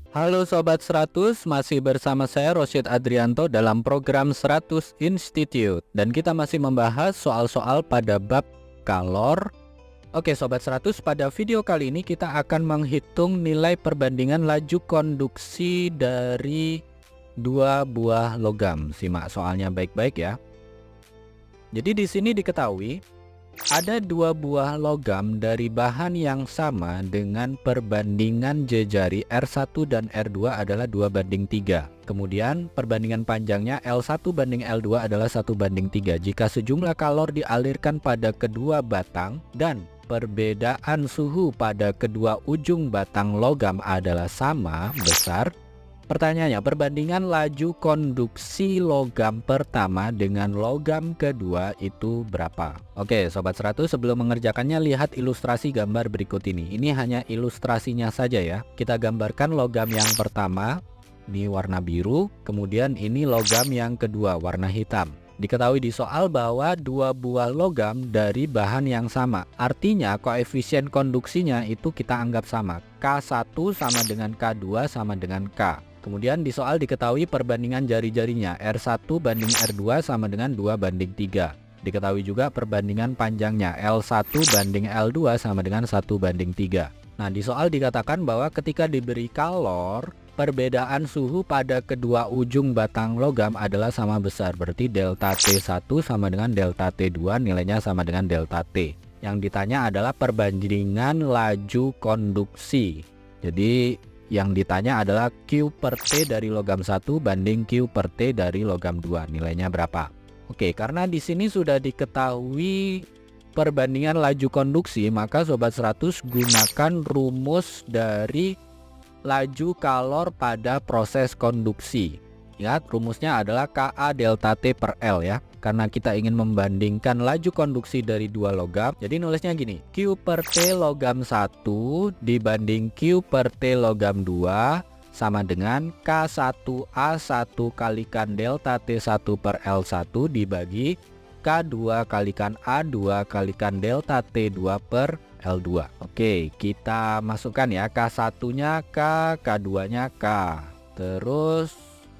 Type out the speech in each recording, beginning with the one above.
Halo Sobat 100, masih bersama saya Rosyid Adrianto dalam program 100 Institute. Dan kita masih membahas soal-soal pada bab kalor. Oke Sobat 100, pada video kali ini kita akan menghitung nilai perbandingan laju konduksi dari dua buah logam. Simak soalnya baik-baik ya. Jadi di sini diketahui ada dua buah logam dari bahan yang sama dengan perbandingan jejari R1 dan R2 adalah 2:3. Kemudian perbandingan panjangnya L1 banding L2 adalah 1:3. Jika sejumlah kalor dialirkan pada kedua batang dan perbedaan suhu pada kedua ujung batang logam adalah sama besar, pertanyaannya, perbandingan laju konduksi logam pertama dengan logam kedua itu berapa? Oke Sobat 100, sebelum mengerjakannya lihat ilustrasi gambar berikut ini. Ini hanya ilustrasinya saja ya. Kita gambarkan logam yang pertama, ini warna biru, kemudian ini logam yang kedua, warna hitam. Diketahui di soal bahwa dua buah logam dari bahan yang sama. Artinya koefisien konduksinya itu kita anggap sama. K1 sama dengan K2 sama dengan K. Kemudian di soal diketahui perbandingan jari-jarinya R1 banding R2 sama dengan 2:3. Diketahui juga perbandingan panjangnya L1 banding L2 sama dengan 1:3. Nah di soal dikatakan bahwa ketika diberi kalor, perbedaan suhu pada kedua ujung batang logam adalah sama besar. Berarti delta T1 sama dengan delta T2, nilainya sama dengan delta T. Yang ditanya adalah perbandingan laju konduksi. Jadi yang ditanya adalah Q per T dari logam 1 banding Q per T dari logam 2. Nilainya berapa? Oke, karena di sini sudah diketahui perbandingan laju konduksi, maka Sobat 100 gunakan rumus dari laju kalor pada proses konduksi. Ingat, rumusnya adalah Ka delta T per L ya. Karena kita ingin membandingkan laju konduksi dari dua logam, jadi nulisnya gini, Q per T logam 1 dibanding Q per T logam 2 sama dengan K1A1 kalikan delta T1 per L1 dibagi K2 kalikan A2 kalikan delta T2 per L2. Oke, kita masukkan ya, K1-nya K, K2-nya K. Terus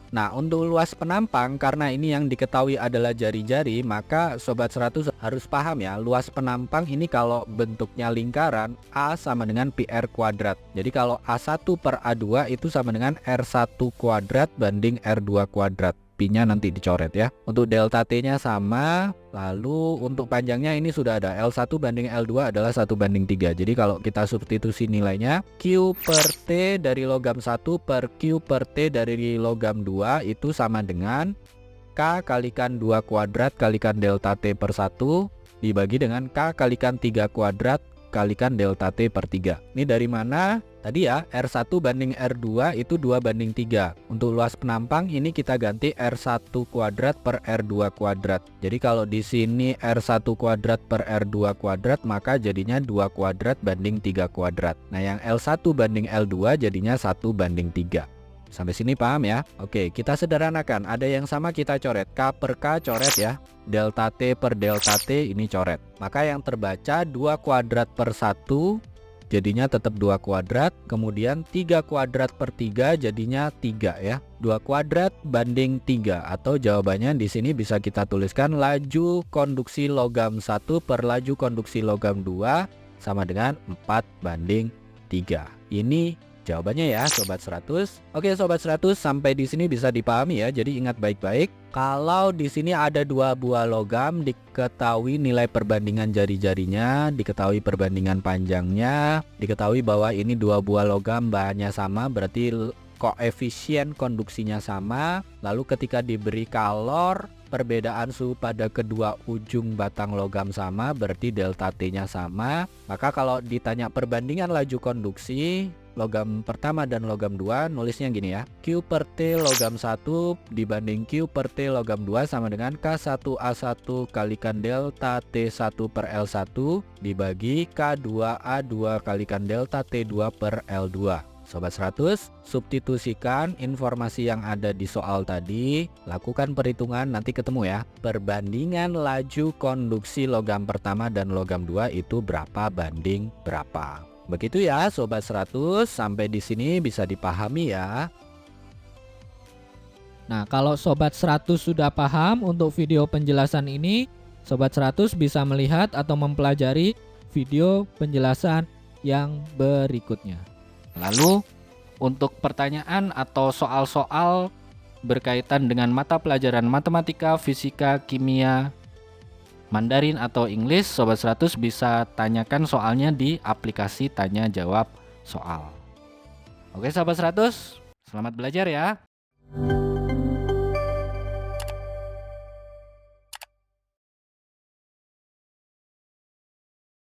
nah, untuk luas penampang, karena ini yang diketahui adalah jari-jari, maka Sobat 100 harus paham ya, luas penampang ini kalau bentuknya lingkaran, A sama dengan PR kuadrat. Jadi kalau A1 per A2 itu sama dengan R1 kuadrat banding R2 kuadrat. Pi-nya nanti dicoret ya. Untuk delta T-nya sama, lalu untuk panjangnya ini sudah ada, L1 banding L2 adalah 1:3. Jadi kalau kita substitusi nilainya, Q per T dari logam 1 per Q per T dari logam 2 itu sama dengan K kalikan 2 kuadrat kalikan delta T per 1 dibagi dengan K kalikan 3 kuadrat kalikan delta T per 3. Ini dari mana? Tadi ya, R1 banding R2 itu 2:3. Untuk luas penampang ini kita ganti R1 kuadrat per R2 kuadrat. Jadi kalau di sini R1 kuadrat per R2 kuadrat, maka jadinya 2 kuadrat banding 3 kuadrat. Nah, yang L1 banding L2 jadinya 1:3. Sampai sini paham ya? Oke, kita sederhanakan. Ada yang sama kita coret. K per K coret ya. Delta T per delta T ini coret. Maka yang terbaca 2 kuadrat per 1 jadinya tetap 2 kuadrat. Kemudian 3 kuadrat per 3 jadinya 3 ya. 2 kuadrat banding 3. Atau jawabannya di sini bisa kita tuliskan laju konduksi logam 1 per laju konduksi logam 2 sama dengan 4:3. Ini jawabannya ya Sobat 100. Oke Sobat 100, sampai di sini bisa dipahami ya. Jadi ingat baik-baik, kalau di sini ada dua buah logam, diketahui nilai perbandingan jari-jarinya, diketahui perbandingan panjangnya, diketahui bahwa ini dua buah logam bahannya sama, berarti koefisien konduksinya sama. Lalu ketika diberi kalor, perbedaan suhu pada kedua ujung batang logam sama, berarti delta T-nya sama. Maka kalau ditanya perbandingan laju konduksi logam pertama dan logam 2, nulisnya gini ya, Q per T logam 1 dibanding Q per T logam 2 sama dengan K1A1 kalikan delta T1 per L1 dibagi K2A2 kalikan delta T2 per L2. Sobat 100, substitusikan informasi yang ada di soal tadi, lakukan perhitungan, nanti ketemu ya. Perbandingan laju konduksi logam pertama dan logam 2 itu berapa banding berapa. Begitu ya Sobat 100, sampai di sini bisa dipahami ya. Nah, kalau Sobat 100 sudah paham untuk video penjelasan ini, Sobat 100 bisa melihat atau mempelajari video penjelasan yang berikutnya. Lalu untuk pertanyaan atau soal-soal berkaitan dengan mata pelajaran matematika, fisika, kimia, Mandarin atau Inggris, Sobat 100 bisa tanyakan soalnya di aplikasi tanya jawab soal. Oke Sobat 100, selamat belajar ya.